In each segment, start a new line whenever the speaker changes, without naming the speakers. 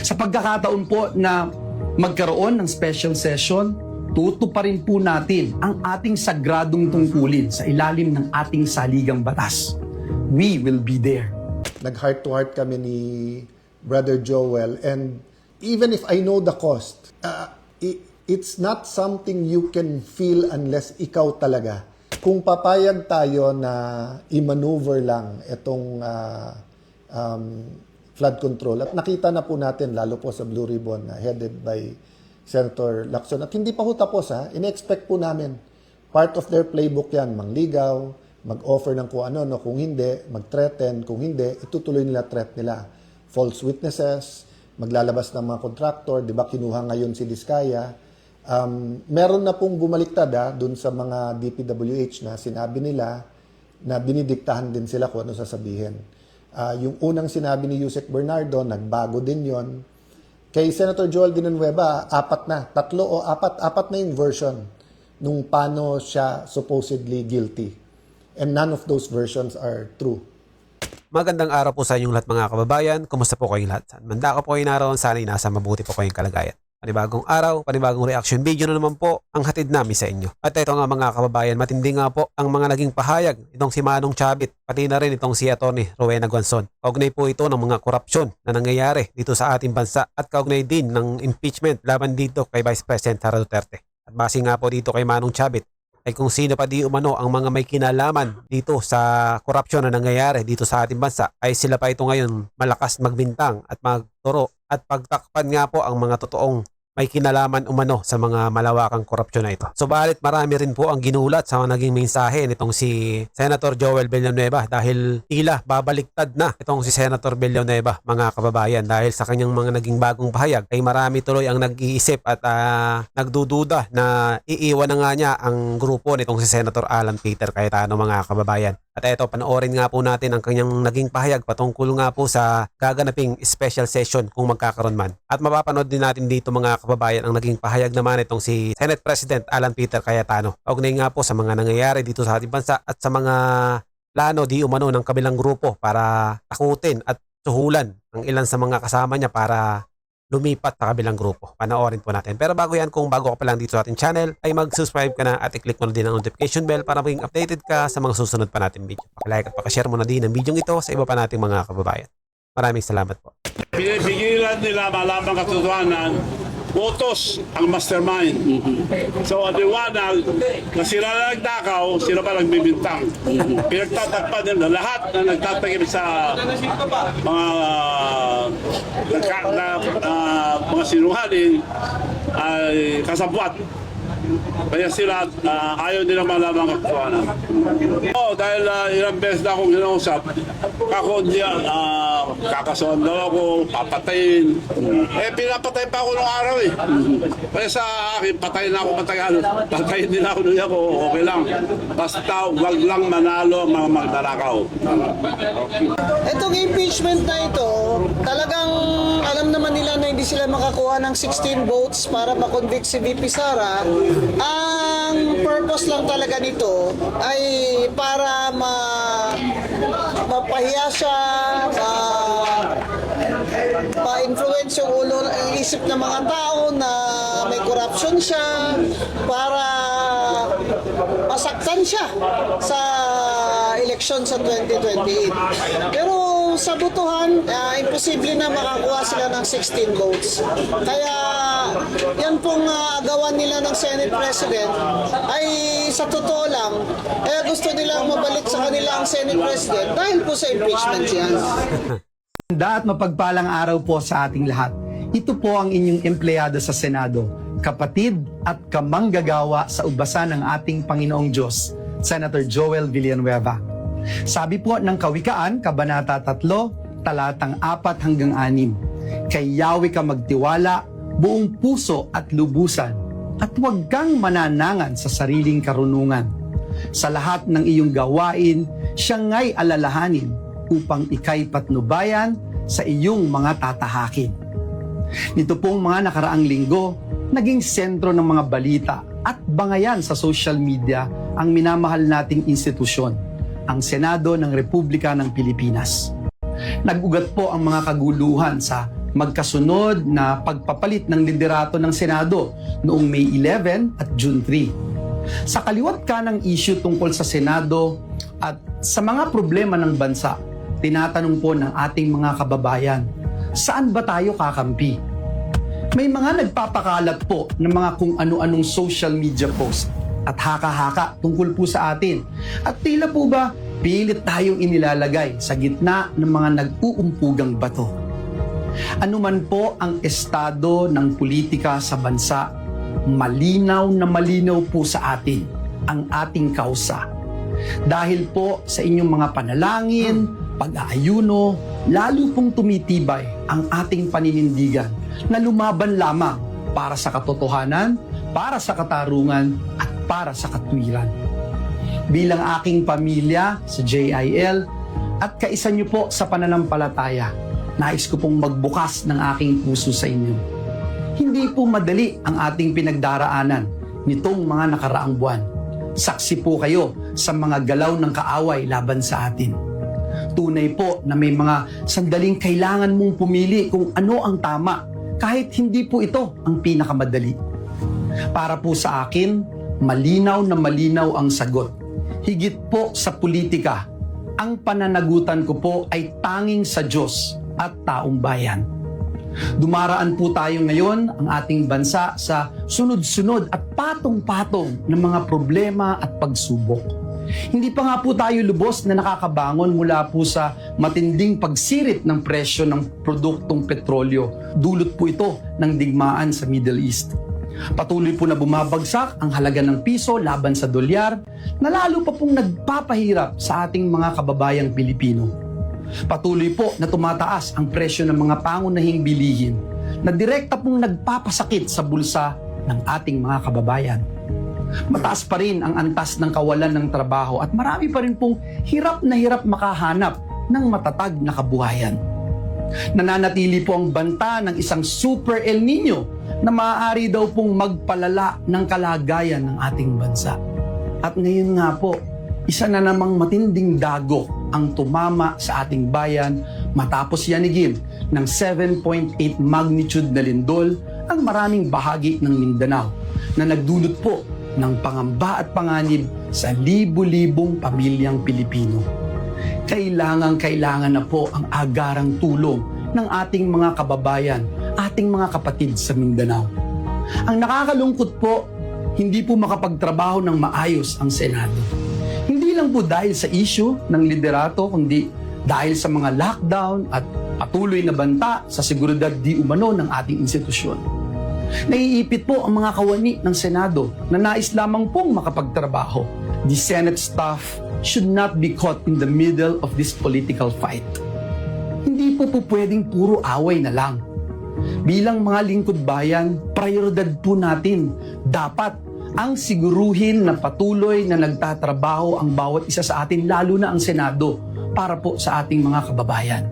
Sa pagkakataon po na magkaroon ng special session, tutuparin po natin ang ating sagradong tungkulin sa ilalim ng ating saligang batas. We will be there.
Nag-heart to heart kami ni Brother Joel, and even if I know the cost, it's not something you can feel unless ikaw talaga. Kung papayag tayo na i-maneuver lang itong flood control, at nakita na po natin lalo po sa Blue Ribbon headed by Senator Lacson, at hindi pa ho tapos in-expect po namin, part of their playbook yan, mangligaw, mag-offer ng kung ano, no, kung hindi, mag-threaten, kung hindi, itutuloy nila threat nila. False witnesses, maglalabas ng mga contractor, di ba kinuha ngayon si Diskaya. Meron na pong bumaliktad dun sa mga DPWH na sinabi nila na binidiktahan din sila kung ano sasabihin. Yung unang sinabi ni Yusek Bernardo, nagbago din yon. Kay Senator Joel Villanueva, apat na yung version nung paano siya supposedly guilty. And none of those versions are true.
Magandang araw po sa inyong lahat mga kababayan. Kumusta po kayong lahat? Saan man ako po kayo naroon, sana nasa mabuti po kayong kalagayan. Panibagong araw, panibagong reaction video na naman po ang hatid namin sa inyo. At ito nga mga kababayan, matindi nga po ang mga naging pahayag itong si Manong Chavit, pati na rin itong si Atty. Rowena Guanzon. Kaugnay po ito ng mga korupsyon na nangyayari dito sa ating bansa at kaugnay din ng impeachment laban dito kay Vice President Sara Duterte. At base nga po dito kay Manong Chavit, ay kung sino pa di umano ang mga may kinalaman dito sa korupsyon na nangyayari dito sa ating bansa, ay sila pa ito ngayon malakas magbintang at magturo at pagtakpan nga po ang mga totoong may kinalaman umano sa mga malawakang korupsyon na ito. Subalit marami rin po ang ginulat sa mga naging mensahe nitong si Senator Joel Villanueva dahil tila babaliktad na itong si Senator Villanueva mga kababayan dahil sa kanyang mga naging bagong pahayag ay marami tuloy ang nag-iisip at nagdududa na iiwan na nga niya ang grupo nitong si Senator Alan Peter Cayetano mga kababayan. At ito, panoorin nga po natin ang kanyang naging pahayag patungkol nga po sa gaganaping special session kung magkakaroon man. At mapapanood din natin dito mga kababayan ang naging pahayag naman itong si Senate President Alan Peter Cayetano. Kaugnay nga po sa mga nangyayari dito sa ating bansa at sa mga plano di umano ng kabilang grupo para takutin at suhulan ang ilan sa mga kasama niya para lumipat sa kabilang grupo. Panoorin po natin. Pero bago yan, kung bago ka pa lang dito sa ating channel, ay mag-subscribe ka na at i-click mo na din ang notification bell para maging updated ka sa mga susunod pa natin video. Paki-like at paki-share mo na din ang video ito sa iba pa nating mga kababayan. Maraming salamat po.
Pinipigilan nila malaman katotohanan, botos ang mastermind. So, liwanag na sila na nagtakaw, sila pa nagbibintang. Pinagtatakpan nila lahat na nagtatakip sa mga sinungaling ay kasabwat. Kaya sila ayaw nila malaman katotohanan. Dahil ilang beses na akong ginausap, kako kakasuhan daw ako, papatayin. Pinapatay pa ako nung araw Kaya sa akin, patayin na ako matagal. Patayin din ako nung ako, okay lang. Basta wag lang manalo ang mga magdarakaw.
Itong impeachment na ito, talagang alam naman nila na hindi sila makakuha ng 16 votes para makonvict si VP Sara. Ang purpose lang talaga nito ay para mapahiya siya, ma-influence yung isip ng mga tao na may corruption siya, para masaktan siya sa eleksyon sa 2028. Pero sa botohan, imposible na makakuha sila ng 16 votes. Kaya yan pong agawan nila ng Senate President ay sa totoo lang, gusto nilang mabalik sa kanila ang Senate President dahil po sa impeachment yan.
At mapagpalang araw po sa ating lahat. Ito po ang inyong empleyado sa Senado, kapatid at kamanggagawa sa ugbasan ng ating Panginoong Diyos, Senator Joel Villanueva. Sabi po ng Kawikaan, Kabanata 3, talatang 4 hanggang 6, kay Yahweh ka magtiwala, buong puso at lubusan, at huwag kang mananangan sa sariling karunungan. Sa lahat ng iyong gawain, siya nga'y alalahanin, upang ika'y patnubayan sa iyong mga tatahakin. Nito pong mga nakaraang linggo, naging sentro ng mga balita at bangayan sa social media ang minamahal nating institusyon, ang Senado ng Republika ng Pilipinas. Nag-ugat po ang mga kaguluhan sa magkasunod na pagpapalit ng liderato ng Senado noong May 11 at June 3. Sa kaliwat kanang issue tungkol sa Senado at sa mga problema ng bansa, tinatanong po ng ating mga kababayan, saan ba tayo kakampi? May mga nagpapakalat po ng mga kung ano-anong social media post at haka-haka tungkol po sa atin. At tila po ba pilit tayong inilalagay sa gitna ng mga nag-uumpugang bato. Ano man po ang estado ng politika sa bansa, malinaw na malinaw po sa atin ang ating kausa. Dahil po sa inyong mga panalangin, pag-aayuno, lalo pong tumitibay ang ating paninindigan na lumaban lamang para sa katotohanan, para sa katarungan, at para sa katwiran. Bilang aking pamilya sa JIL at kaisa niyo po sa pananampalataya, nais ko pong magbukas ng aking puso sa inyo. Hindi po madali ang ating pinagdaraanan nitong mga nakaraang buwan. Saksi po kayo sa mga galaw ng kaaway laban sa atin. Tunay po na may mga sandaling kailangan mong pumili kung ano ang tama, kahit hindi po ito ang pinakamadali. Para po sa akin, malinaw na malinaw ang sagot. Higit po sa politika, ang pananagutan ko po ay tanging sa Diyos at taong bayan. Dumaraan po tayo ngayon ang ating bansa sa sunod-sunod at patong-patong ng mga problema at pagsubok. Hindi pa nga po tayo lubos na nakakabangon mula po sa matinding pagsirit ng presyo ng produktong petrolyo. Dulot po ito ng digmaan sa Middle East. Patuloy po na bumabagsak ang halaga ng piso laban sa dolyar na lalo pa pong nagpapahirap sa ating mga kababayang Pilipino. Patuloy po na tumataas ang presyo ng mga pangunahing bilihin na direkta pong nagpapasakit sa bulsa ng ating mga kababayan. Mataas pa rin ang antas ng kawalan ng trabaho at marami pa rin pong hirap na hirap makahanap ng matatag na kabuhayan. Nananatili po ang banta ng isang Super El Nino na maaari daw pong magpalala ng kalagayan ng ating bansa. At ngayon nga po, isa na namang matinding dagok ang tumama sa ating bayan matapos yanigin ng 7.8 magnitude na lindol ang maraming bahagi ng Mindanao na nagdulot po ng pangamba at panganib sa libu-libong pamilyang Pilipino. Kailangan na po ang agarang tulong ng ating mga kababayan, ating mga kapatid sa Mindanao. Ang nakakalungkot po, hindi po makapagtrabaho ng maayos ang Senado. Hindi lang po dahil sa issue ng liderato, kundi dahil sa mga lockdown at patuloy na banta sa seguridad di umano ng ating institusyon. Naiipit po ang mga kawani ng Senado na nais lamang pong makapagtrabaho. The Senate staff should not be caught in the middle of this political fight. Hindi po pwedeng puro away na lang. Bilang mga lingkod bayan, prioridad po natin. Dapat ang siguruhin na patuloy na nagtatrabaho ang bawat isa sa atin, lalo na ang Senado, para po sa ating mga kababayan.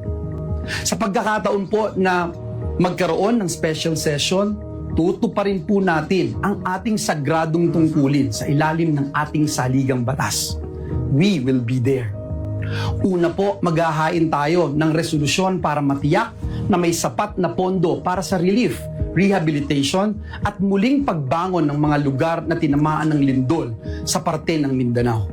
Sa pagkakataon po na magkaroon ng special session, tutuparin po natin ang ating sagradong tungkulin sa ilalim ng ating saligang batas. We will be there. Una po, maghahain tayo ng resolusyon para matiyak na may sapat na pondo para sa relief, rehabilitation at muling pagbangon ng mga lugar na tinamaan ng lindol sa parte ng Mindanao.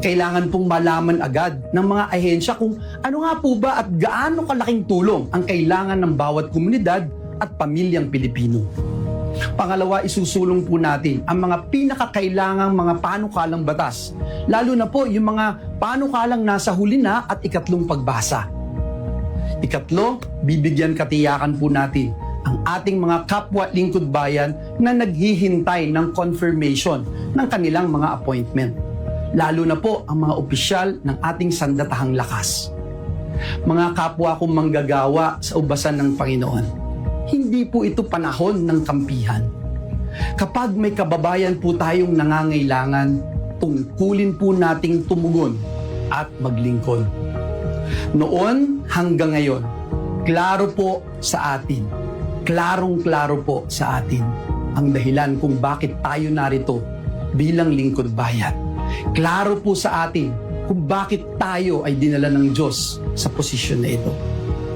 Kailangan pong malaman agad ng mga ahensya kung ano nga po ba at gaano kalaking tulong ang kailangan ng bawat komunidad at pamilyang Pilipino. Pangalawa, isusulong po natin ang mga pinakakailangang mga panukalang batas, lalo na po yung mga panukalang nasa huli na at ikatlong pagbasa. Ikatlo, bibigyan katiyakan po natin ang ating mga kapwa lingkod bayan na naghihintay ng confirmation ng kanilang mga appointment, lalo na po ang mga opisyal ng ating sandatahang lakas. Mga kapwa kong manggagawa sa ubasan ng Panginoon, hindi po ito panahon ng kampihan. Kapag may kababayan po tayong nangangailangan, tungkulin po nating tumugon at maglingkod. Noon hanggang ngayon, klaro po sa atin, klarong-klaro po sa atin ang dahilan kung bakit tayo narito bilang lingkod bayan. Klaro po sa atin kung bakit tayo ay dinala ng Diyos sa posisyon na ito.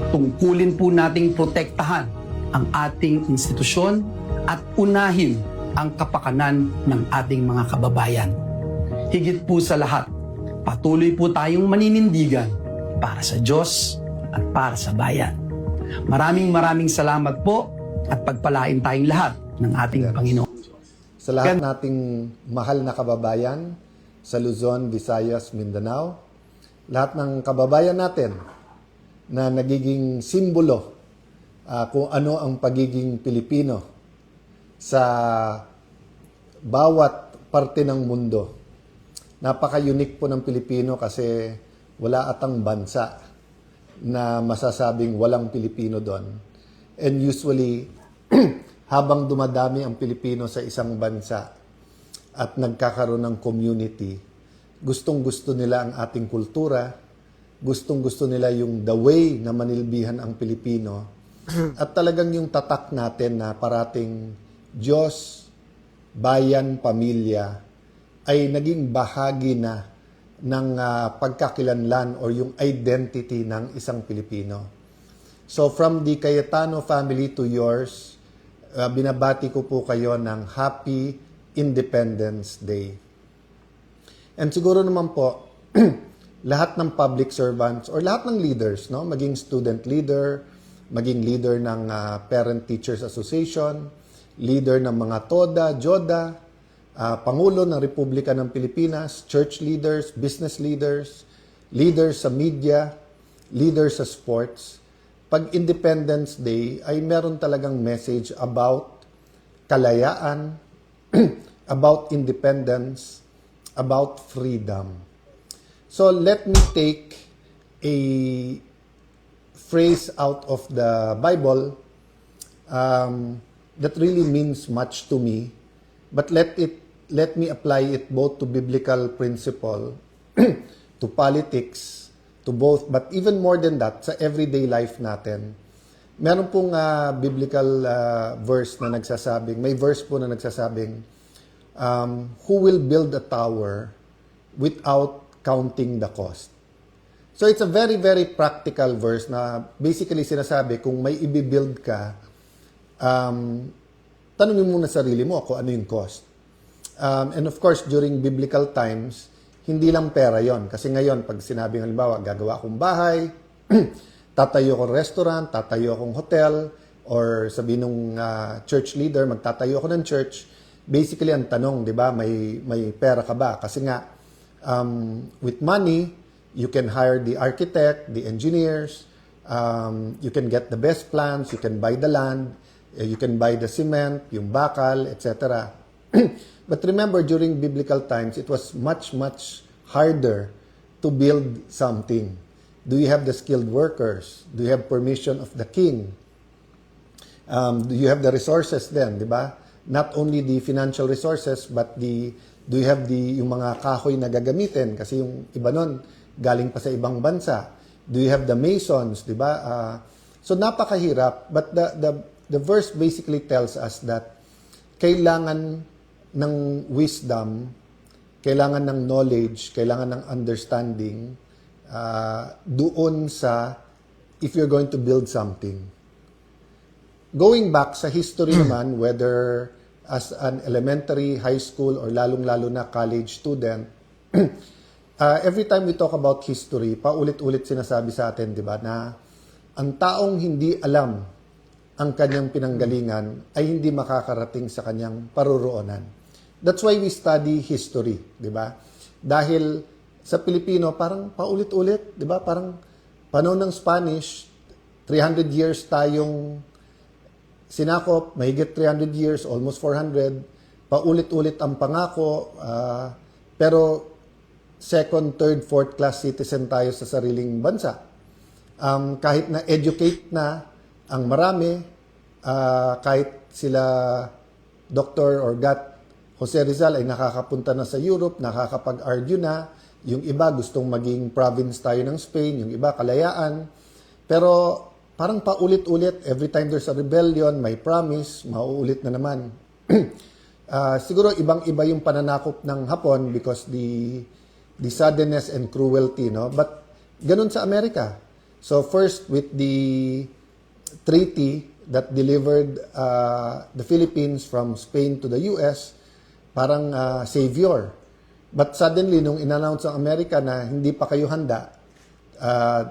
Tungkulin po nating protektahan ang ating institusyon at unahin ang kapakanan ng ating mga kababayan. Higit po sa lahat, patuloy po tayong maninindigan para sa Diyos at para sa bayan. Maraming salamat po at pagpalain tayong lahat ng ating Panginoon.
Sa lahat nating mahal na kababayan sa Luzon, Visayas, Mindanao, lahat ng kababayan natin na nagiging simbolo kung ano ang pagiging Pilipino sa bawat parte ng mundo. Napaka-unique po ng Pilipino kasi wala atang bansa na masasabing walang Pilipino doon. And usually, habang dumadami ang Pilipino sa isang bansa at nagkakaroon ng community, gustong-gusto nila ang ating kultura, gustong-gusto nila yung the way na manilbihan ang Pilipino, at talagang yung tatak natin na parating Diyos, bayan, pamilya, ay naging bahagi na ng pagkakilanlan or yung identity ng isang Pilipino. So from the Cayetano family to yours, binabati ko po kayo ng Happy Independence Day. And siguro naman po, lahat ng public servants or lahat ng leaders, no, maging student leader, maging leader ng Parent Teachers Association, leader ng mga TODA, JODA, Pangulo ng Republika ng Pilipinas, church leaders, business leaders, leaders sa media, leaders sa sports. Pag Independence Day ay meron talagang message about kalayaan, about independence, about freedom. So let me take a phrase out of the Bible that really means much to me, but let me apply it both to biblical principle, to politics, to both, but even more than that, sa everyday life natin. Meron pong biblical verse na nagsasabing, may verse po na nagsasabing, who will build a tower without counting the cost? So it's a very, very practical verse na basically sinasabi, kung may i-build ka, tanungin mo na sarili mo kung ano yung cost. And of course, during biblical times, hindi lang pera yon. Kasi ngayon, pag sinabing halimbawa, gagawa akong bahay, tatayo akong restaurant, tatayo akong hotel, or sabihin ng church leader, magtatayo ako ng church, basically ang tanong, di ba, may pera ka ba? Kasi nga, with money, you can hire the architect, the engineers, you can get the best plans, you can buy the land, you can buy the cement, yung bakal, etc. But remember, during biblical times, it was much, much harder to build something. Do you have the skilled workers? Do you have permission of the king? Do you have the resources then, di ba? Not only the financial resources, but do you have yung mga kahoy na gagamitin? Kasi yung iba nun, galing pa sa ibang bansa. Do you have the masons, di ba? So napakahirap, but the verse basically tells us that kailangan ng wisdom, kailangan ng knowledge, kailangan ng understanding doon sa if you're going to build something. Going back sa history naman, whether as an elementary, high school, or lalong-lalo na college student, every time we talk about history, paulit-ulit sinasabi sa atin, di ba, na ang taong hindi alam ang kanyang pinanggalingan ay hindi makakarating sa kanyang paruroonan. That's why we study history, di ba? Dahil sa Pilipino, parang paulit-ulit, di ba? Parang panahon ng Spanish, 300 years tayong sinakop, mahigit 300 years, almost 400, paulit-ulit ang pangako, pero second, third, fourth class citizen tayo sa sariling bansa. Kahit na educate na ang marami, kahit sila Dr. or Gat Jose Rizal ay nakakapunta na sa Europe, nakakapag-argue na, yung iba gustong maging province tayo ng Spain, yung iba kalayaan, pero parang paulit-ulit, every time there's a rebellion, may promise, mauulit na naman. Siguro ibang-iba yung pananakop ng Hapon because the suddenness and cruelty, no? But ganun sa Amerika. So first, with the treaty that delivered the Philippines from Spain to the US, parang savior. But suddenly, nung in-announce ang Amerika na hindi pa kayo handa,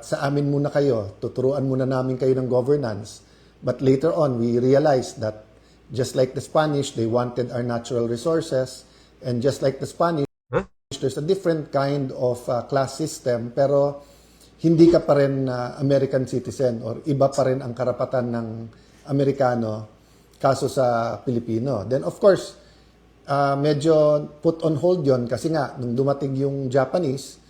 sa amin muna kayo, tuturuan muna namin kayo ng governance. But later on, we realized that just like the Spanish, they wanted our natural resources. And just like the Spanish, there's a different kind of class system, pero hindi ka pa rin American citizen or iba pa rin ang karapatan ng Amerikano kaso sa Pilipino. Then of course, medyo put on hold yon kasi nga, nung dumating yung Japanese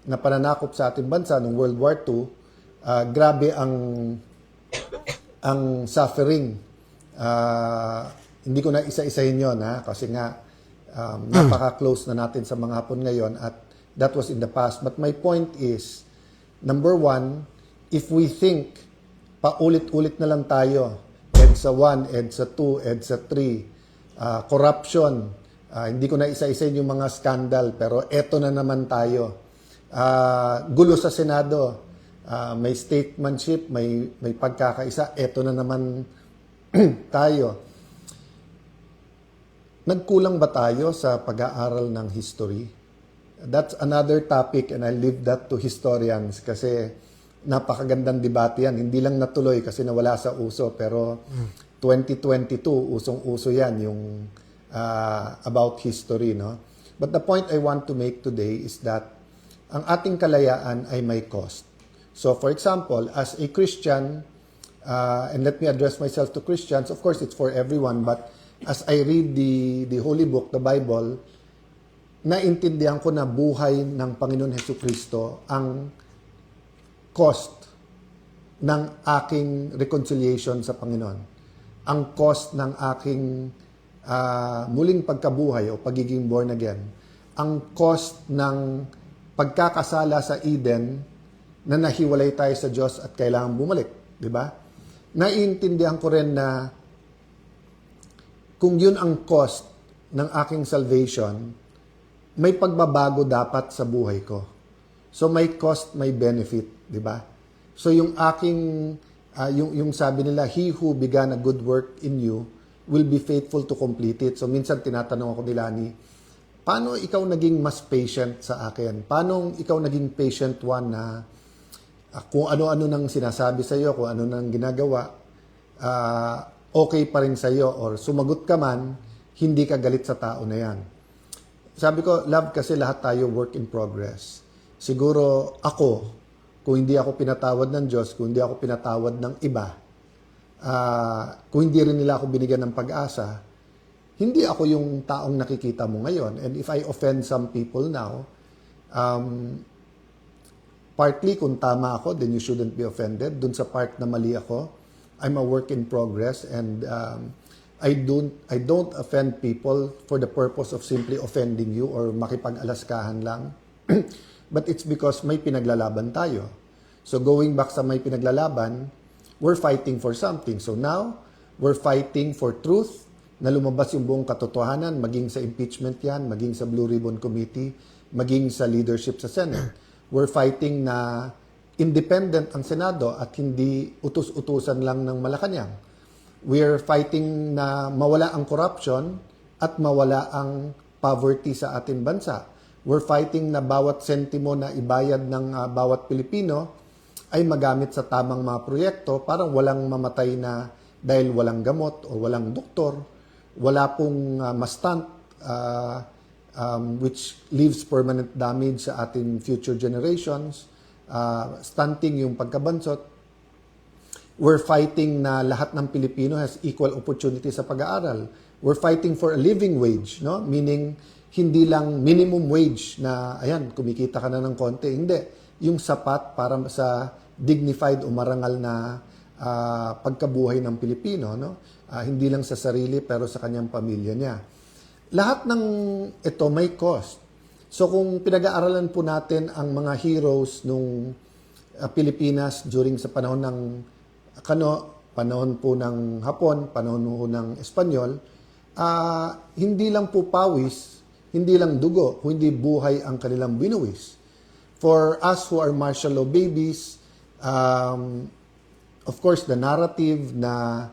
na pananakop sa ating bansa nung World War II, grabe ang suffering. Hindi ko na isa-isahin yun, kasi nga, napaka-close na natin sa mga Hapon ngayon at that was in the past. But my point is, number one, if we think paulit-ulit na lang tayo, EDSA 1, EDSA 2, EDSA 3, corruption, hindi ko na isa-isahin yung mga scandal, pero eto na naman tayo. Gulo sa Senado, may statesmanship, may pagkakaisa, eto na naman tayo. Nagkulang ba tayo sa pag-aaral ng history? That's another topic and I leave that to historians kasi napakagandang debate yan. Hindi lang natuloy kasi nawala sa uso pero 2022, usong-uso yan yung about history. No? But the point I want to make today is that ang ating kalayaan ay may cost. So for example, as a Christian, and let me address myself to Christians, of course it's for everyone, but as I read the Holy Book, the Bible, naintindihan ko na buhay ng Panginoon Hesukristo ang cost ng aking reconciliation sa Panginoon. Ang cost ng aking muling pagkabuhay o pagiging born again. Ang cost ng pagkakasala sa Eden na nahiwalay tayo sa Diyos at kailangan bumalik. Di ba? Naiintindihan ko rin na kung yun ang cost ng aking salvation, may pagbabago dapat sa buhay ko. So may cost, may benefit, di ba? So yung aking, yung sabi nila, he who began a good work in you will be faithful to complete it. So minsan tinatanong ako nila ni, paano ikaw naging mas patient sa akin? Paano ikaw naging patient one na kung ano-ano nang sinasabi sa iyo, kung ano nang ginagawa, okay pa rin sa iyo or sumagot ka man, hindi ka galit sa tao na yan. Sabi ko, love, kasi lahat tayo work in progress. Siguro ako, kung hindi ako pinatawad ng Diyos, kung hindi ako pinatawad ng iba, kung hindi rin nila ako binigyan ng pag-asa, hindi ako yung taong nakikita mo ngayon. And if I offend some people now, partly kung tama ako, then you shouldn't be offended. Dun sa part na mali ako, I'm a work in progress and I don't offend people for the purpose of simply offending you or makipag-alaskahan lang. But it's because may pinaglalaban tayo. So going back sa may pinaglalaban, we're fighting for something. So now, we're fighting for truth na lumabas yung buong katotohanan, maging sa impeachment yan, maging sa Blue Ribbon Committee, maging sa leadership sa Senate. We're fighting na independent ang Senado at hindi utus-utusan lang ng Malacanang. We're fighting na mawala ang corruption at mawala ang poverty sa ating bansa. We're fighting na bawat sentimo na ibayad ng bawat Pilipino ay magamit sa tamang mga proyekto, parang walang mamatay na dahil walang gamot o walang doktor, wala pong mastant which leaves permanent damage sa ating future generations, stunting yung pagkabansot. We're fighting na lahat ng Pilipino has equal opportunity sa pag-aaral. We're fighting for a living wage, no? Meaning, hindi lang minimum wage na, ayan, kumikita ka na ng konti. Hindi. Yung sapat para sa dignified o marangal na pagkabuhay ng Pilipino, no? Hindi lang sa sarili pero sa kanyang pamilya niya. Lahat ng ito may cost. So kung pinag-aaralan po natin ang mga heroes nung Pilipinas during sa panahon ng panahon po ng Hapon, panahon po ng Espanyol, hindi lang po pawis, hindi lang dugo, hindi buhay ang kanilang binuwis. for us who are martial law babies, of course, the narrative na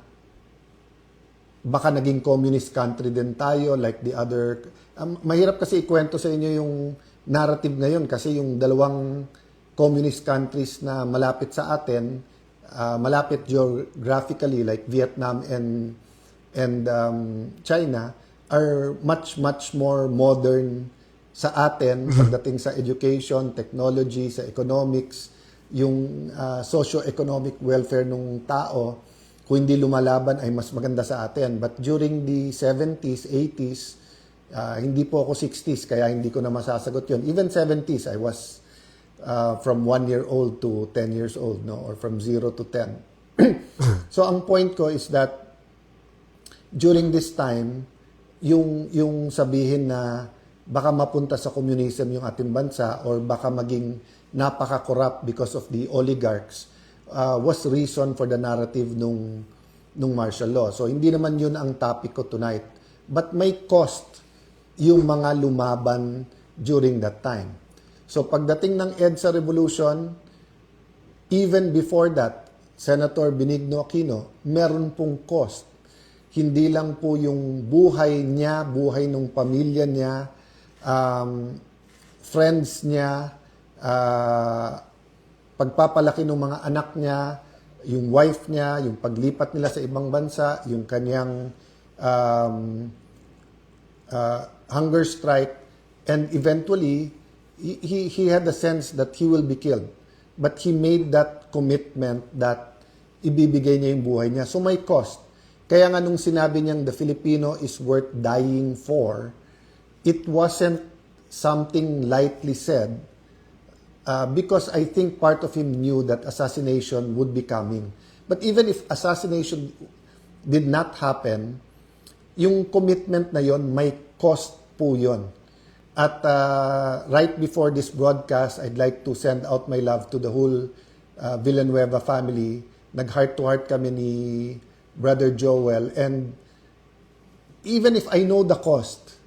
baka naging communist country din tayo like the other. Mahirap kasi ikwento sa inyo yung narrative ngayon kasi yung dalawang communist countries na malapit sa atin, malapit geographically like Vietnam and China are much more modern sa atin pagdating sa education, technology, sa economics, yung socio-economic welfare ng tao. Kung hindi lumalaban ay mas maganda sa atin. But during the 70s, 80s, hindi po ako 60s kaya hindi ko na masasagot yun. Even 70s, I was from 1 year old to 10 years old, no? Or from 0 to 10. So ang point ko is that during this time, yung sabihin na baka mapunta sa communism yung ating bansa or baka maging napaka-corrupt because of the oligarchs was reason for the narrative nung martial law. So hindi naman yun ang topic ko tonight. But may cost yung mga lumaban during that time. So pagdating ng EDSA Revolution, even before that, Senator Benigno Aquino, meron pong cost. Hindi lang po yung buhay niya, buhay ng pamilya niya, friends niya, pagpapalaki ng mga anak niya, yung wife niya, yung paglipat nila sa ibang bansa, yung kanyang hunger strike, and eventually, he had the sense that he will be killed. But he made that commitment that ibibigay niya yung buhay niya. So may cost. Kaya nga nung sinabi niyang the Filipino is worth dying for, it wasn't something lightly said because I think part of him knew that assassination would be coming. But even if assassination did not happen, yung commitment na yon may cost po yon. At right before this broadcast, I'd like to send out my love to the whole Villanueva family. Nag-heart-to-heart kami ni Brother Joel. And even if I know the cost,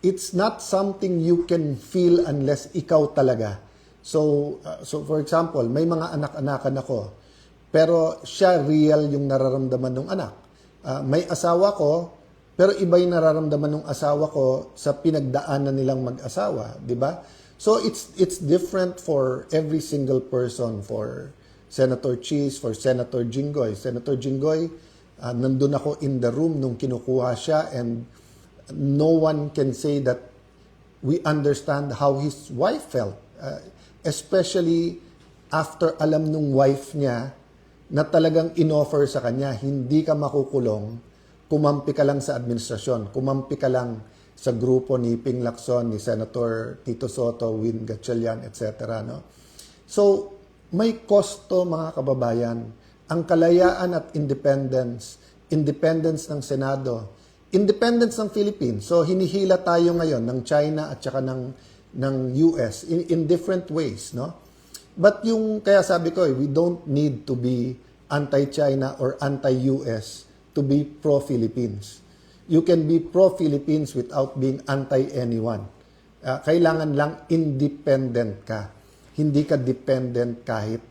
it's not something you can feel unless ikaw talaga. So for example, may mga anak-anakan ako, pero siya real yung nararamdaman ng anak. May asawa ko, pero iba yung nararamdaman ng asawa ko sa pinagdaanan nilang mag-asawa, di ba? So it's different for every single person. For Senator Cheese, for Senator Jinggoy. Senator Jinggoy, nandun ako in the room nung kinukuha siya, and no one can say that we understand how his wife felt. Especially after alam nung wife niya na talagang inoffer sa kanya, hindi ka makukulong, kumampi ka lang sa administrasyon, kumampi ka lang sa grupo ni Ping Lacson, ni Senator Tito Soto, Win Gatchalian, etc. No? So, may kosto mga kababayan. Ang kalayaan at independence ng Senado, independence ng Philippines. So, hinihila tayo ngayon ng China at saka ng US in different ways, no? But yung, kaya sabi ko, we don't need to be anti-China or anti-US to be pro-Philippines. You can be pro-Philippines without being anti-anyone. Kailangan lang independent ka. Hindi ka dependent kahit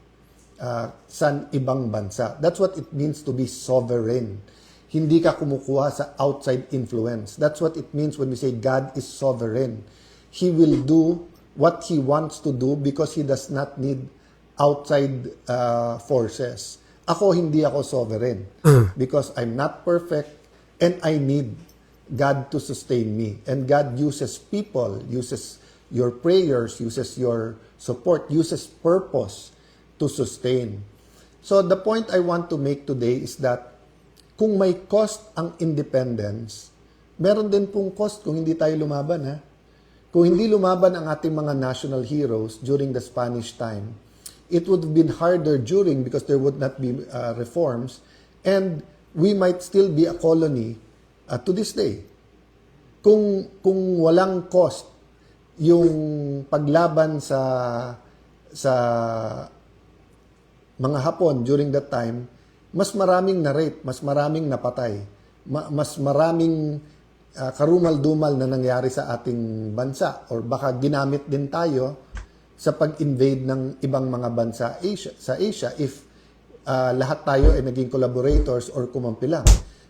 sa ibang bansa. That's what it means to be sovereign. Hindi ka kumukuha sa outside influence. That's what it means when we say God is sovereign. He will do what He wants to do because He does not need outside forces. Ako, hindi ako sovereign because I'm not perfect and I need God to sustain me. And God uses people, uses your prayers, uses your support, uses purpose to sustain. So the point I want to make today is that kung may cost ang independence, meron din pong cost kung hindi tayo lumaban. Ha? Kung hindi lumaban ang ating mga national heroes during the Spanish time, it would have been harder during because there would not be reforms, and we might still be a colony to this day. Kung walang cost yung paglaban sa mga Hapon during that time, mas maraming na-rape, mas maraming napatay, mas maraming karumal-dumal na nangyari sa ating bansa or baka ginamit din tayo sa pag-invade ng ibang mga bansa sa Asia if lahat tayo ay naging collaborators or kumampi lang.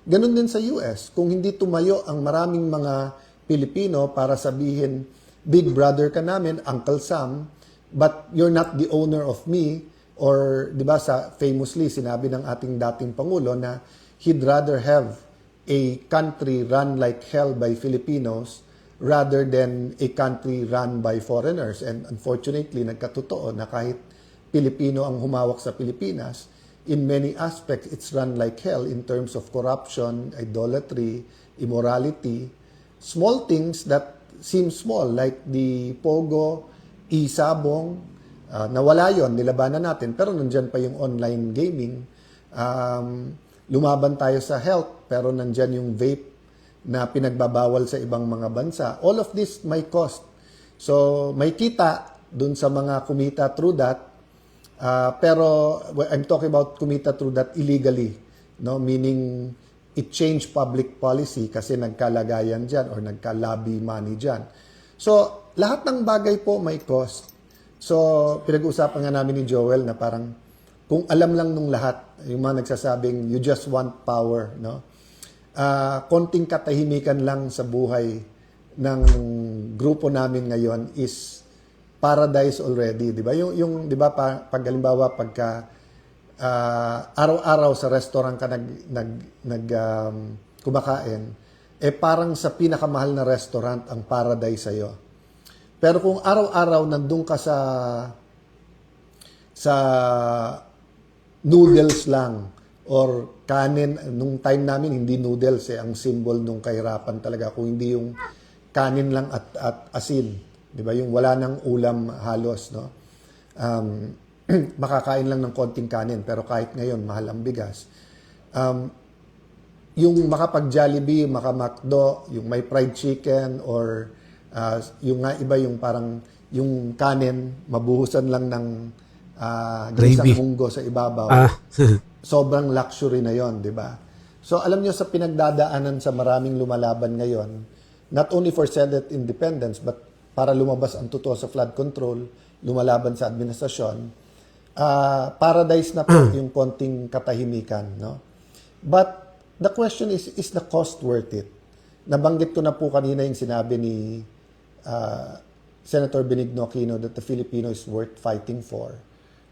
Ganun din sa US. Kung hindi tumayo ang maraming mga Pilipino para sabihin, big brother ka namin, Uncle Sam, but you're not the owner of me, or di ba famously sinabi ng ating dating Pangulo na he'd rather have a country run like hell by Filipinos rather than a country run by foreigners. And unfortunately, nagkatotoo na kahit Pilipino ang humawak sa Pilipinas, in many aspects, it's run like hell in terms of corruption, idolatry, immorality, small things that seem small like the Pogo, Isabong, nawala yon, nilabanan natin, pero nandyan pa yung online gaming. Lumaban tayo sa health, pero nandyan yung vape na pinagbabawal sa ibang mga bansa. All of this may cost. So, may kita dun sa mga kumita through that. Pero, I'm talking about kumita through that illegally. No? Meaning, it changed public policy kasi nagkalagayan dyan or nagka-lobby money dyan. So, lahat ng bagay po may cost. So, pinag-uusapan nga namin ni Joel na parang kung alam lang nung lahat, yung mga nagsasabing you just want power, no? Konting katahimikan lang sa buhay ng grupo namin ngayon is paradise already, di ba? Yung di ba pag halimbawa pagka araw-araw sa restaurant ka kumakain, parang sa pinakamahal na restaurant ang paradise sa'yo. Pero kung araw-araw nandun ka sa noodles lang or kanin, nung time namin hindi noodles ang symbol nung kahirapan talaga, kung hindi yung kanin lang at asin, di ba? Yung wala nang ulam halos, no? Makakain lang ng konting kanin, pero kahit ngayon mahal ang bigas. Yung makapag-Jollibee, maka-McDo, yung may fried chicken or yung nga iba yung parang yung kanin mabuhusan lang ng gisang munggo sa ibabaw. Sobrang luxury na yon, di ba? So alam nyo sa pinagdadaanan sa maraming lumalaban ngayon, not only for Senate independence but para lumabas ang totoo sa flood control, lumalaban sa administrasyon, paradise na po yung konting katahimikan, no? But the question is the cost worth it? Nabanggit ko na po kanina yung sinabi ni Senator Benigno Aquino that the Filipino is worth fighting for.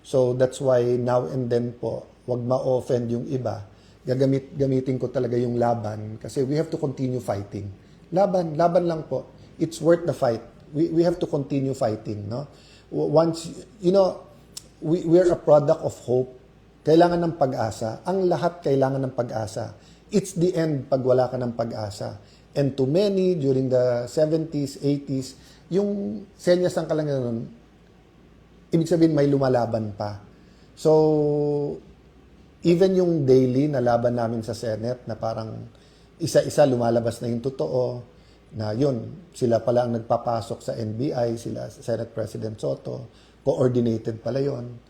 So that's why now and then po, wag ma-offend yung iba. Gamitin ko talaga yung laban kasi we have to continue fighting. Laban lang po. It's worth the fight. We have to continue fighting, no? Once, you know, we're a product of hope. Kailangan ng pag-asa. Ang lahat kailangan ng pag-asa. It's the end pag wala ka ng pag-asa. And to many, during the 70s, 80s, yung senyas ng kalanganan, ibig sabihin may lumalaban pa. So, even yung daily na laban namin sa Senate, na parang isa-isa lumalabas na yung totoo, na yun, sila pala ang nagpapasok sa NBI, sila Senate President Soto, coordinated pala yun.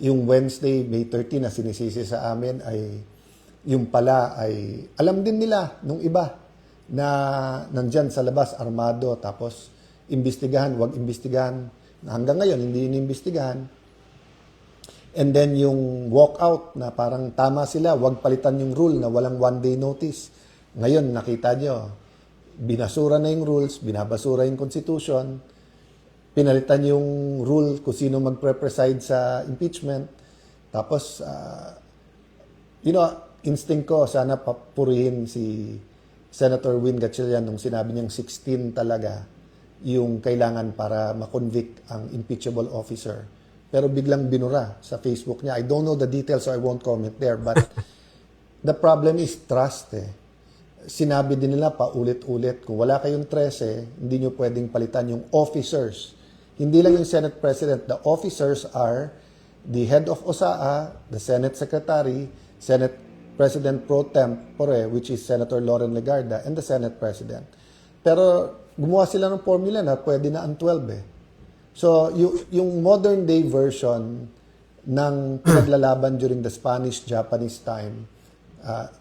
Yung Wednesday, May 13 na sinisisi sa amin ay, yung pala ay, alam din nila nung iba, na nandyan sa labas, armado, tapos imbestigahan, wag imbestigahan. Hanggang ngayon, hindi inimbestigahan. And then yung walkout na parang tama sila, wag palitan yung rule na walang one-day notice. Ngayon, nakita nyo, binasura na yung rules, binabasura yung constitution, pinalitan yung rule kung sino magpre-preside sa impeachment. Tapos, instinct ko, sana papurihin si Senator Win Gatchalian nung sinabi niyang 16 talaga yung kailangan para ma-convict ang impeachable officer. Pero biglang binura sa Facebook niya. I don't know the details so I won't comment there. But the problem is trust Sinabi din nila pa ulit-ulit, kung wala kayong 13, hindi nyo pwedeng palitan yung officers. Hindi lang yung Senate President. The officers are the head of OSAA, the Senate Secretary, Senate President Pro Tempore, which is Senator Loren Legarda, and the Senate President. Pero gumawa sila ng formula na pwede na ang 12 So, yung modern day version ng pinaglalaban during the Spanish-Japanese time,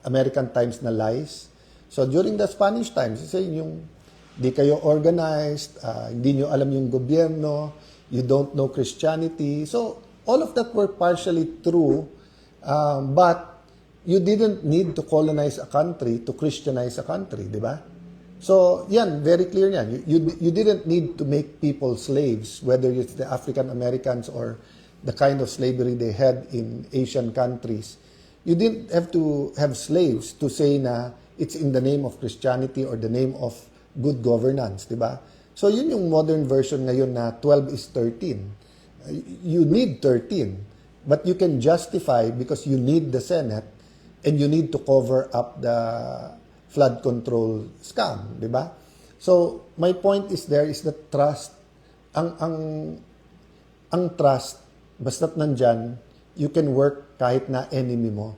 American times na lies. So during the Spanish times, saying yung di kayo organized, hindi nyo alam yung gobyerno, you don't know Christianity. So all of that were partially true, but you didn't need to colonize a country to Christianize a country, di ba? So yan, very clear yan. You didn't need to make people slaves, whether it's the African Americans or the kind of slavery they had in Asian countries. You didn't have to have slaves to say na it's in the name of Christianity or the name of good governance, di ba? So yun yung modern version ngayon na 12 is 13. You need 13, but you can justify because you need the Senate and you need to cover up the flood control scam, di ba? So my point is there is the trust. Ang trust, basta't nandyan, you can work kahit na enemy mo.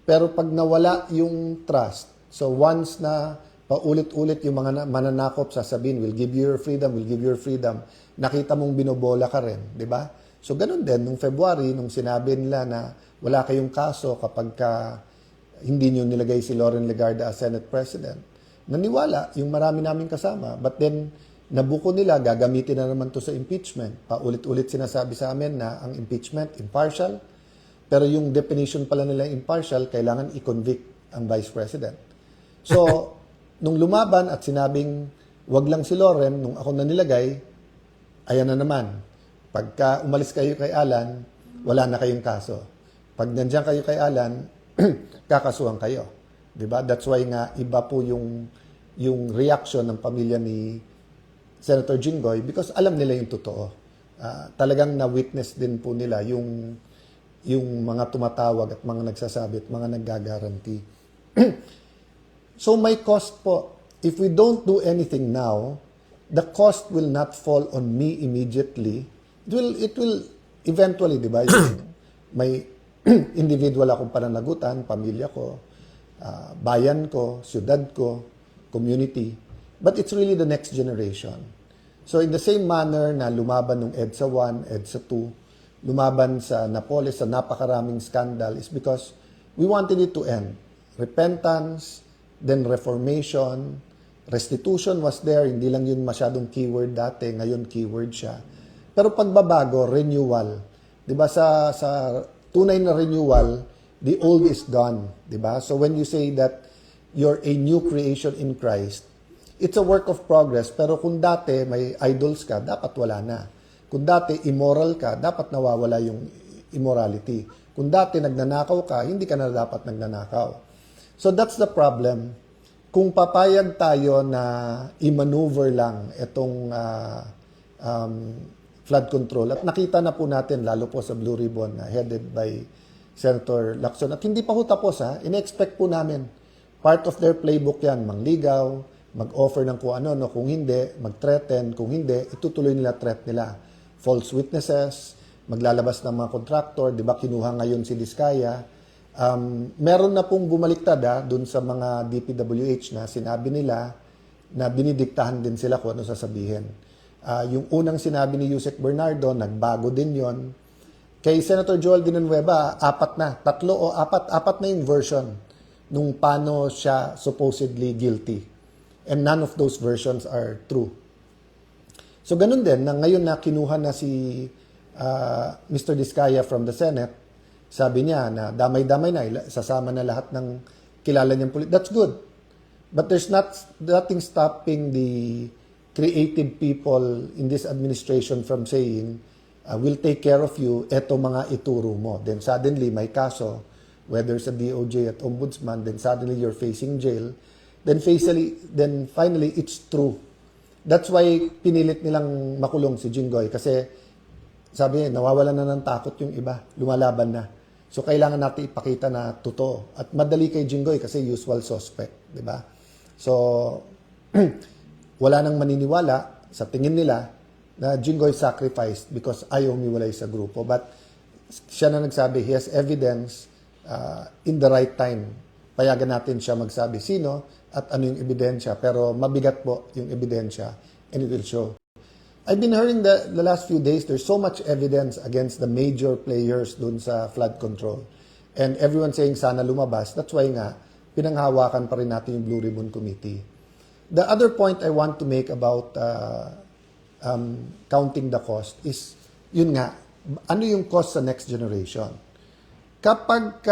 Pero pag nawala yung trust, so once na paulit-ulit yung mga mananakop sasabihin, we'll give you your freedom, we'll give you your freedom, nakita mong binobola ka rin, di ba? So ganun din, nung February, nung sinabi nila na wala kayong kaso kapag hindi nyo nilagay si Loren Legarda as Senate President, naniwala yung marami namin kasama. But then, nabuko nila, gagamitin na naman to sa impeachment. Paulit-ulit sinasabi sa amin na ang impeachment, impartial, pero yung definition pala nila impartial, kailangan i-convict ang Vice President. So, nung lumaban at sinabing, wag lang si Loren, nung ako na nilagay, ayan na naman. Pagka umalis kayo kay Alan, wala na kayong kaso. Pag nandiyan kayo kay Alan, kakasuhan kayo. Diba? That's why nga iba po yung reaction ng pamilya ni Senator Jinggoy because alam nila yung totoo. Talagang na-witness din po nila yung mga tumatawag at mga nagsasabi at mga naggagaranti. So may cost po. If we don't do anything now, the cost will not fall on me immediately. It will eventually, di ba? May individual akong pananagutan, pamilya ko, bayan ko, syudad ko, community. But it's really the next generation. So in the same manner na lumaban ng EDSA 1, EDSA 2, lumaban sa Napoles sa napakaraming scandal is because we wanted it to end. Repentance, then reformation, restitution was there, hindi lang yun masyadong keyword dati, ngayon keyword siya. Pero pagbabago, renewal. 'Di ba sa tunay na renewal, the old is gone, 'di ba? So when you say that you're a new creation in Christ, it's a work of progress, pero kung dati may idols ka, dapat wala na. Kung dati immoral ka, dapat nawawala yung immorality. Kung dati nagnanakaw ka, hindi ka na dapat nagnanakaw. So that's the problem. Kung papayag tayo na i-maneuver lang itong flood control, at nakita na po natin, lalo po sa Blue Ribbon, headed by Senator Lacson, at hindi pa po tapos, in-expect po namin. Part of their playbook yan, mangligaw, mag-offer ng kung ano, no, kung hindi, mag-threaten, kung hindi, itutuloy nila threat nila. False witnesses, maglalabas ng mga contractor, di ba kinuha ngayon si Diskaya. Meron na pong bumaliktad dun sa mga DPWH na sinabi nila na binidiktahan din sila kung ano sasabihin. Yung unang sinabi ni Yusek Bernardo, nagbago din yon. Kay Senator Joel Villanueva, apat na yung version nung paano siya supposedly guilty. And none of those versions are true. So ganun din, na ngayon na kinuha na si Mr. Diskaya from the Senate, sabi niya na damay-damay na, sasama na lahat ng kilala niyang pulis. That's good. But there's nothing stopping the creative people in this administration from saying, we'll take care of you, eto mga ituro mo. Then suddenly, may kaso, whether sa DOJ at Ombudsman, then suddenly you're facing jail. Then finally, it's true. That's why pinilit nilang makulong si Jinggoy kasi sabi niya, nawawalan na ng takot yung iba, lumalaban na. So kailangan natin ipakita na totoo. At madali kay Jinggoy kasi usual suspect, di ba? So wala nang maniniwala sa tingin nila na Jinggoy sacrificed because ayaw umiwalay sa grupo. But siya na nagsabi, he has evidence in the right time. Payagan natin siya magsabi sino at ano yung ebidensya. Pero mabigat po yung ebidensya and it will show. I've been hearing the last few days, there's so much evidence against the major players dun sa flood control. And everyone saying sana lumabas. That's why nga, pinanghawakan pa rin natin yung Blue Ribbon Committee. The other point I want to make about counting the cost is, yun nga, ano yung cost sa next generation? Kapag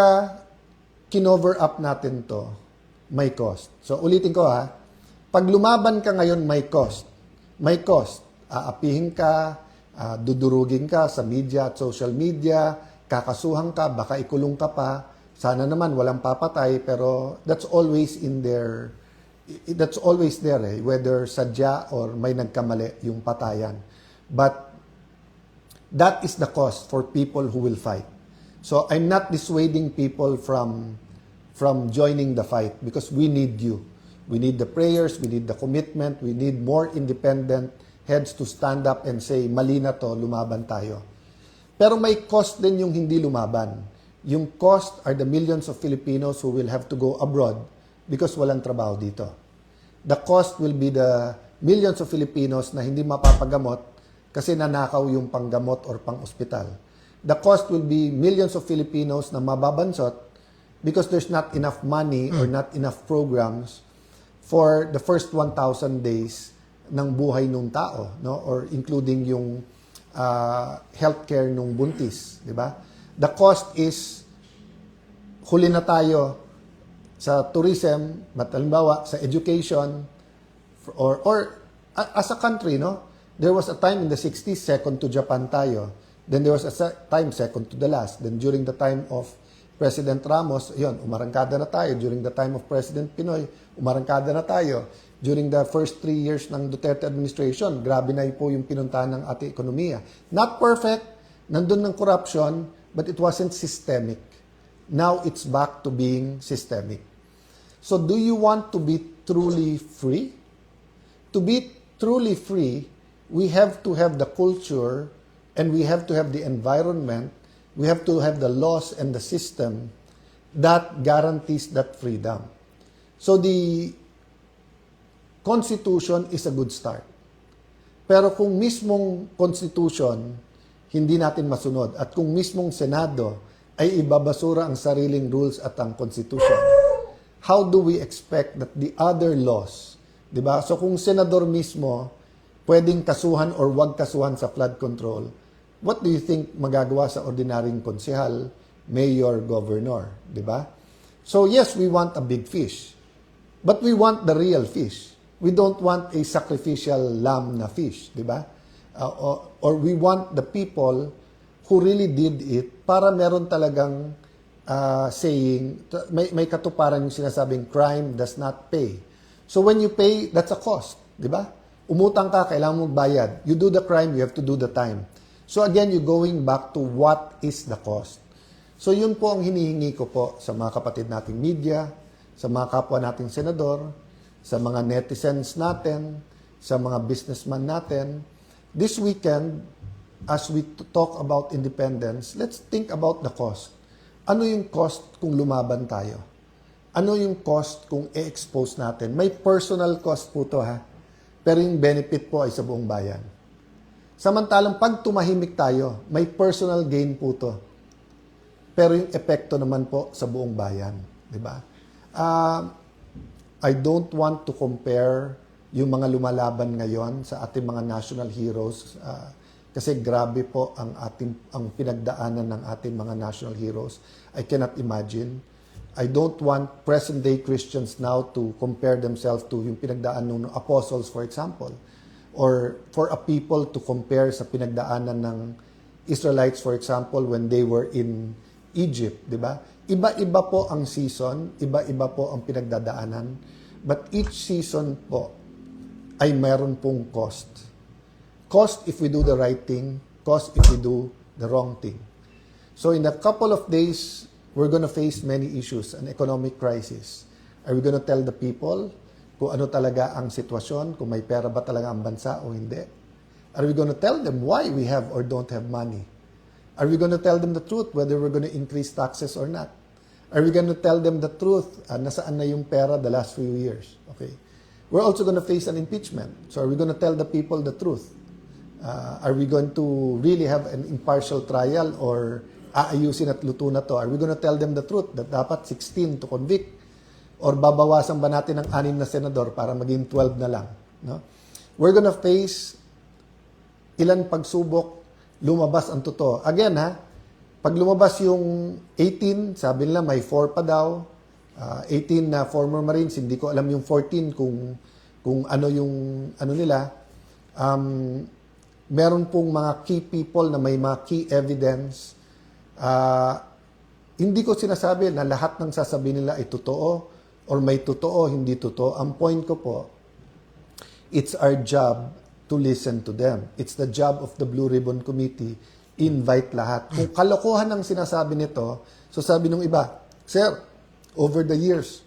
kinover up natin to, may cost. So ulitin ko ha, pag lumaban ka ngayon, may cost. May cost. Aapihin ka, dudurugin ka sa media at social media, kakasuhan ka, baka ikulong ka pa. Sana naman walang papatay, pero that's always there whether sadya or may nagkamali yung patayan. But that is the cost for people who will fight. So I'm not dissuading people from joining the fight because we need you. We need the prayers, we need the commitment, we need more independent heads to stand up and say, mali na to, lumaban tayo. Pero may cost din yung hindi lumaban. Yung cost are the millions of Filipinos who will have to go abroad because walang trabaho dito. The cost will be the millions of Filipinos na hindi mapapagamot kasi nanakaw yung panggamot or pang-ospital. The cost will be millions of Filipinos na mababansot because there's not enough money or not enough programs for the first 1,000 days ng buhay nung tao, no? Or including yung healthcare nung buntis, di ba? The cost is, huli na tayo sa tourism, halimbawa sa education, or as a country, no? There was a time in the 60s, second to Japan tayo. Then there was a time second to the last. Then during the time of President Ramos, yun, umarangkada na tayo. During the time of President Pinoy, umarangkada na tayo. During the first 3 years ng Duterte administration, grabe na po yung pinuntahan ng ating ekonomiya. Not perfect, nandun ng corruption, but it wasn't systemic. Now it's back to being systemic. So do you want to be truly free? To be truly free, we have to have the culture and we have to have the environment, we have to have the laws and the system that guarantees that freedom. So the Constitution is a good start. Pero kung mismong Constitution hindi natin masunod at kung mismong Senado ay ibabasura ang sariling rules at ang Constitution, how do we expect that the other laws, di ba? So kung senador mismo pwedeng kasuhan or wag kasuhan sa flood control, what do you think magagawa sa ordinaryong konsehal, mayor, governor, di ba? So yes, we want a big fish. But we want the real fish. We don't want a sacrificial lamb na fish, di ba? Or we want the people who really did it para meron talagang saying, may katuparan yung sinasabing crime does not pay. So when you pay, that's a cost, di ba? Umutang ka, kailangan mong bayad. You do the crime, you have to do the time. So again, you're going back to what is the cost. So yun po ang hinihingi ko po sa mga kapatid nating media, sa mga kapwa nating senador, sa mga netizens natin, sa mga businessman natin. This weekend, as we talk about independence, let's think about the cost. Ano yung cost kung lumaban tayo? Ano yung cost kung i-expose natin? May personal cost po to ha, pero yung benefit po ay sa buong bayan. Samantalang pag tumahimik tayo, may personal gain po to. Pero yung epekto naman po sa buong bayan. Di ba? I don't want to compare yung mga lumalaban ngayon sa ating mga national heroes kasi grabe po ang pinagdaanan ng ating mga national heroes. I cannot imagine. I don't want present-day Christians now to compare themselves to yung pinagdaanan ng apostles, for example. Or for a people to compare sa pinagdaanan ng Israelites, for example, when they were in Egypt, di ba? Iba-iba po ang season, iba-iba po ang pinagdadaanan, but each season po ay meron pong cost. Cost if we do the right thing, cost if we do the wrong thing. So in a couple of days, we're going to face many issues, an economic crisis. Are we going to tell the people kung ano talaga ang sitwasyon, kung may pera ba talaga ang bansa o hindi? Are we going to tell them why we have or don't have money? Are we going to tell them the truth whether we're going to increase taxes or not? Are we going to tell them the truth nasaan na yung pera the last few years? Okay. We're also going to face an impeachment. So are we going to tell the people the truth? Are we going to really have an impartial trial or aayusin at luto na to? Are we going to tell them the truth that dapat 16 to convict? Or babawasan ba natin ng 6 na senador para maging 12 na lang? No? We're gonna face ilan pagsubok, lumabas ang totoo. Again ha, pag lumabas yung 18, sabi nila may 4 pa daw. 18 na former Marines, hindi ko alam yung 14 kung ano yung ano nila. Meron pong mga key people na may mga key evidence. Hindi ko sinasabi na lahat ng sasabihin nila ay totoo or may totoo, hindi totoo. Ang point ko po, it's our job to listen to them. It's the job of the Blue Ribbon Committee. Invite lahat. Kung kalokohan ang sinasabi nito, so sabi nung iba, Sir, over the years,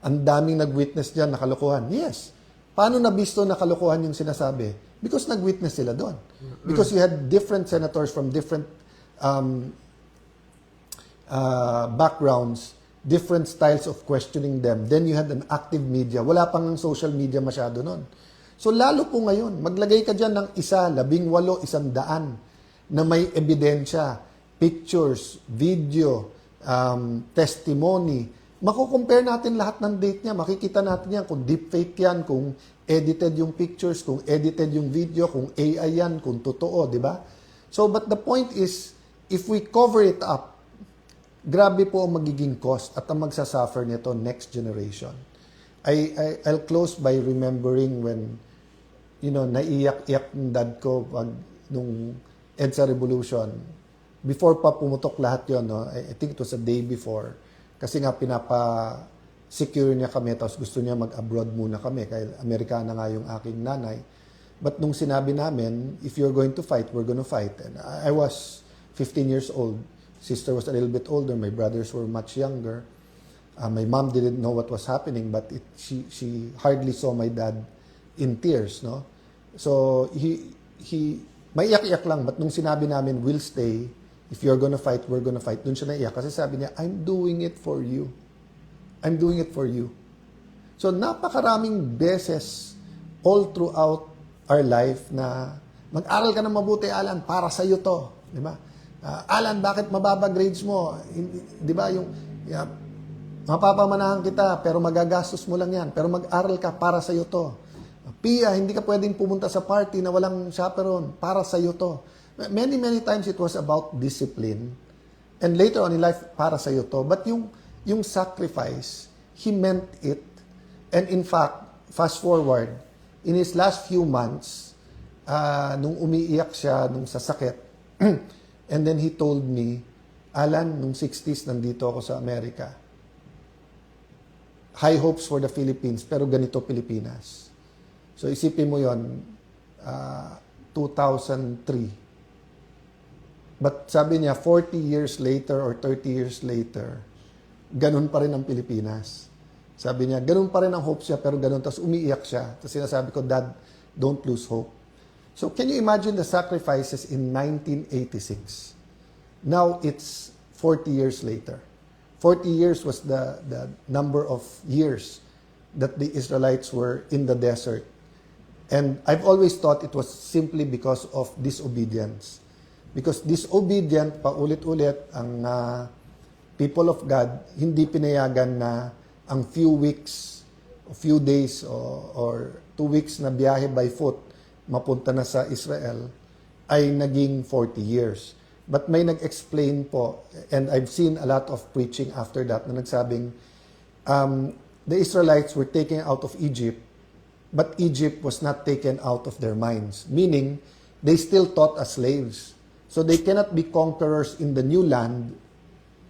ang daming nag-witness dyan na kalokohan. Yes. Paano nabisto na kalokohan yung sinasabi? Because nag-witness sila doon. Because you had different senators from different backgrounds, different styles of questioning them. Then you had an active media. Wala pang social media masyado noon. So lalo po ngayon, maglagay ka dyan ng 1, 18, 100 na may ebidensya, pictures, video, testimony. Makukompare natin lahat ng date niya. Makikita natin yan kung deepfake yan, kung edited yung pictures, kung edited yung video, kung AI yan, kung totoo, di ba? So, but the point is, if we cover it up, grabe po ang magiging cost at ang magsasuffer nito next generation. I'll close by remembering when, naiyak-iyak ng dad ko pag nung EDSA Revolution. Before pa pumutok lahat yon, no? I think it was a day before. Kasi nga pinapa-secure niya kami, tapos gusto niya mag-abroad muna kami, kaya Amerikana nga yung aking nanay. But nung sinabi namin, if you're going to fight, we're going to fight. And I was 15 years old. Sister was a little bit older. My brothers were much younger. My mom didn't know what was happening, but she hardly saw my dad in tears, no? So, he maiyak-iyak lang, but nung sinabi namin, we'll stay, if you're gonna fight, we're gonna fight, dun siya naiyak. Kasi sabi niya, I'm doing it for you. I'm doing it for you. So, napakaraming beses all throughout our life na mag-aral ka ng mabuti, Alan, para sa'yo to. Di ba? Alan, bakit mababa grades mo? Di ba? Mapapamanahan kita, pero magagastos mo lang yan. Pero mag-aral ka, para sa'yo to. Pia, hindi ka pwedeng pumunta sa party na walang chaperone. Para sa'yo to. Many, many times it was about discipline. And later on in life, para sa'yo to. But yung sacrifice, he meant it. And in fact, fast forward, in his last few months, nung umiiyak siya, nung sasakit, and then he told me, Alan, nung 60s, nandito ako sa Amerika. High hopes for the Philippines, pero ganito Pilipinas. So isipin mo yon, 2003. But sabi niya, 40 years later or 30 years later, ganun pa rin ang Pilipinas. Sabi niya, ganun pa rin ang hopes niya, pero ganun. Tapos umiiyak siya. Tapos sinasabi ko, Dad, don't lose hope. So can you imagine the sacrifices in 1986? Now it's 40 years later. 40 years was the number of years that the Israelites were in the desert. And I've always thought it was simply because of disobedience. Because disobedient, paulit-ulit, ang people of God, hindi pinayagan na ang few weeks, few days, or 2 weeks na biyahe by foot, mapunta na sa Israel, ay naging 40 years. But may nag-explain po, and I've seen a lot of preaching after that, na nagsabing, the Israelites were taken out of Egypt, but Egypt was not taken out of their minds. Meaning, they still taught as slaves. So they cannot be conquerors in the new land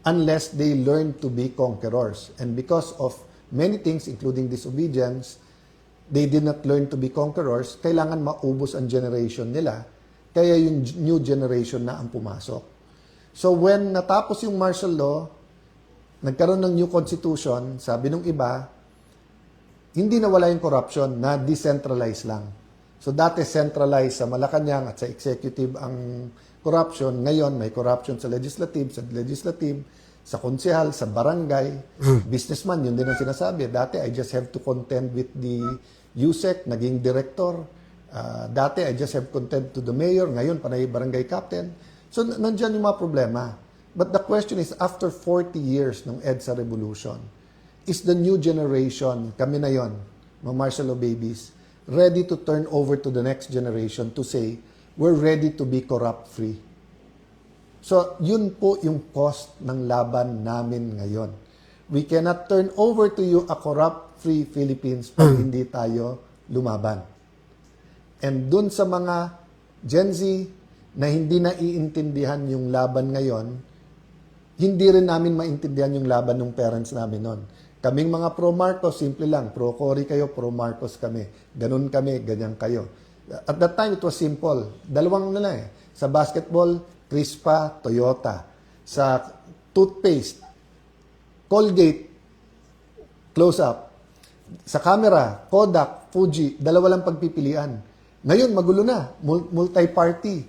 unless they learn to be conquerors. And because of many things, including disobedience, they did not learn to be conquerors. Kailangan maubos ang generation nila. Kaya yung new generation na ang pumasok. So when natapos yung martial law, nagkaroon ng new constitution, sabi nung iba, hindi nawala yung corruption, na decentralized lang. So dati centralized sa Malacanang at sa executive ang corruption. Ngayon may corruption sa legislative, sa konsehal, sa barangay, businessman, yun din ang sinasabi. Dati I just have to contend with the USEC, naging director. Dati I just have contend to the mayor, ngayon panay barangay captain. So nandyan yung mga problema. But the question is, after 40 years ng EDSA Revolution, is the new generation, kami na yon, mga martial law babies, ready to turn over to the next generation to say, we're ready to be corrupt-free. So, yun po yung cost ng laban namin ngayon. We cannot turn over to you a corrupt-free Philippines pag hindi tayo lumaban. And dun sa mga Gen Z na hindi naiintindihan yung laban ngayon, hindi rin namin maintindihan yung laban ng parents namin noon. Kaming mga pro-Marcos, simple lang. Pro-Cory kayo, pro-Marcos kami. Ganun kami, ganyan kayo. At that time, it was simple. Dalawang na lang eh. Sa basketball, Crispa, Toyota. Sa toothpaste, Colgate, Close-Up. Sa camera, Kodak, Fuji, dalawa lang pagpipilian. Ngayon, magulo na. Multi-party.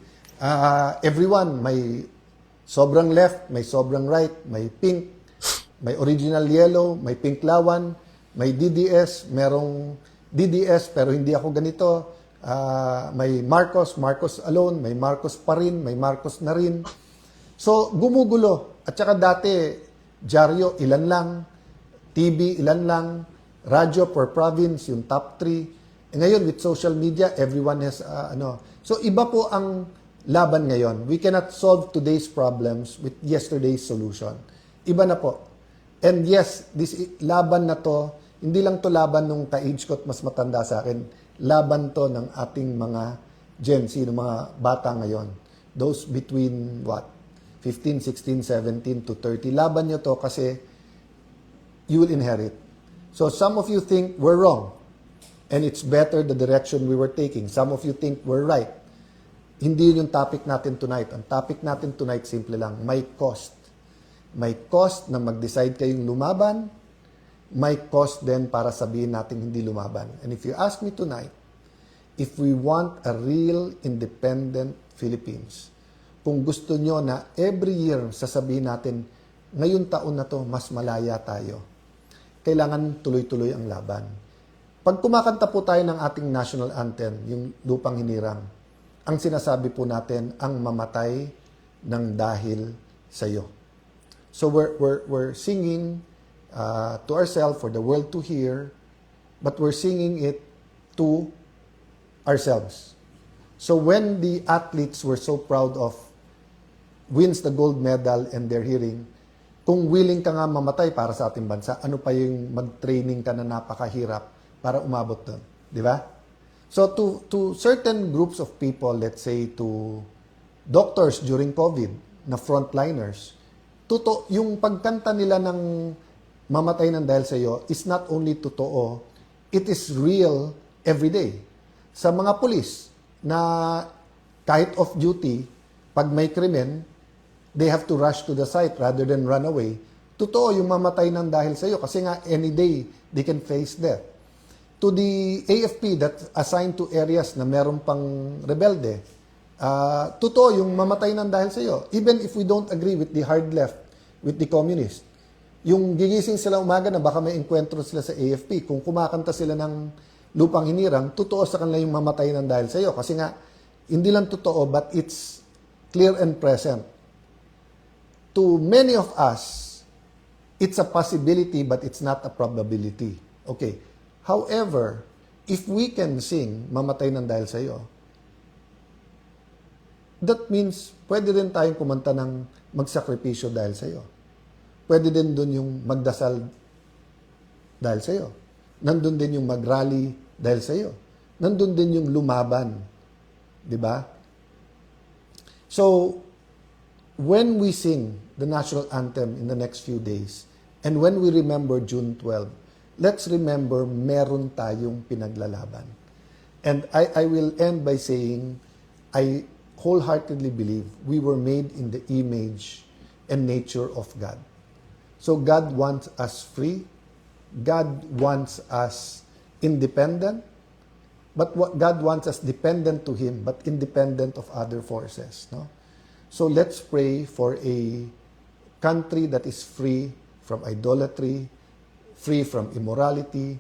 Everyone, may sobrang left, may sobrang right, may pink, may original yellow, may pink lawan, may DDS, merong DDS pero hindi ako ganito. May Marcos alone, may Marcos pa rin, may Marcos na rin. So, gumugulo. At saka dati, dyaryo, ilan lang, TV, ilan lang, radyo per province, yung top 3. Ngayon, with social media, everyone has, So, iba po ang laban ngayon. We cannot solve today's problems with yesterday's solution. Iba na po. And yes, this laban na to, hindi lang to laban nung ka-age ko at mas matanda sa akin. Laban to ng ating mga Gen Z, ng mga bata ngayon. Those between, 15, 16, 17 to 30. Laban nyo to kasi you will inherit. So some of you think we're wrong. And it's better the direction we were taking. Some of you think we're right. Hindi yun yung topic natin tonight. Ang topic natin tonight, simple lang, may cost. May cost na mag-decide kayong lumaban. May cost din para sabihin natin hindi lumaban. And if you ask me tonight, if we want a real independent Philippines, kung gusto nyo na every year sasabihin natin, ngayon taon na to, mas malaya tayo, kailangan tuloy-tuloy ang laban. Pag kumakanta po tayo ng ating national anthem, yung Lupang Hinirang, ang sinasabi po natin, ang mamatay ng dahil sa iyo. So we're singing to ourselves for the world to hear, but we're singing it to ourselves. So when the athletes were so proud of wins the gold medal and they're hearing, kung willing ka nga mamatay para sa ating bansa, ano pa yung mag-training ka na napakahirap para umabot doon? Di ba? So to certain groups of people, let's say to doctors during COVID, na frontliners, yung pagkanta nila ng mamatay ng dahil sa iyo is not only totoo, it is real every day. Sa mga pulis na kahit off duty, pag may krimen, they have to rush to the site rather than run away. Totoo yung mamatay ng dahil sa iyo kasi nga any day they can face death. To the AFP that's assigned to areas na meron pang rebelde, totoo yung mamatay ng dahil sa iyo. Even if we don't agree with the hard left, with the communist. Yung gigising sila umaga na baka may enkwentro sila sa AFP. Kung kumakanta sila ng Lupang Hinirang, totoo sa kanila yung mamatay ng dahil sa iyo. Kasi nga, hindi lang totoo, but it's clear and present. To many of us, it's a possibility, but it's not a probability. Okay. However, if we can sing, mamatay ng dahil sa iyo, that means, pwede din tayong kumanta ng magsakripisyo dahil sa iyo. Pwede din dun yung magdasal dahil sa iyo. Nandun din yung mag-rally dahil sa iyo. Nandun din yung lumaban. Di ba? So, when we sing the national anthem in the next few days, and when we remember June 12, let's remember meron tayong pinaglalaban. And I will end by saying, I wholeheartedly believe we were made in the image and nature of God. So God wants us free. God wants us independent. But God wants us dependent to Him, but independent of other forces. No? So let's pray for a country that is free from idolatry, free from immorality,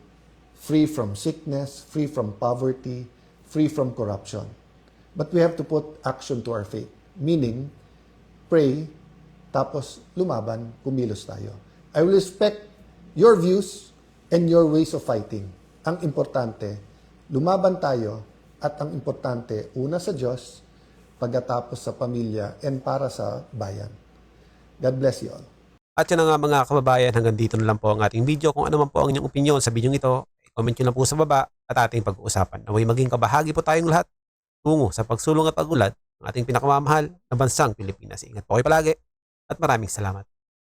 free from sickness, free from poverty, free from corruption. But we have to put action to our faith. Meaning, pray, tapos lumaban, kumilos tayo. I will respect your views and your ways of fighting. Ang importante, lumaban tayo at ang importante, una sa Diyos, pagkatapos sa pamilya and para sa bayan. God bless you all.
At yun na nga mga kababayan, hanggang dito na lang po ang ating video. Kung ano man po ang inyong opinion sa video ito, comment nyo lang po sa baba at ating pag-uusapan. Naway maging kabahagi po tayong lahat tungo sa pagsulong at pag-ulad ng ating pinakamamahal na bansang Pilipinas. Ingat po kayo palagi at maraming salamat.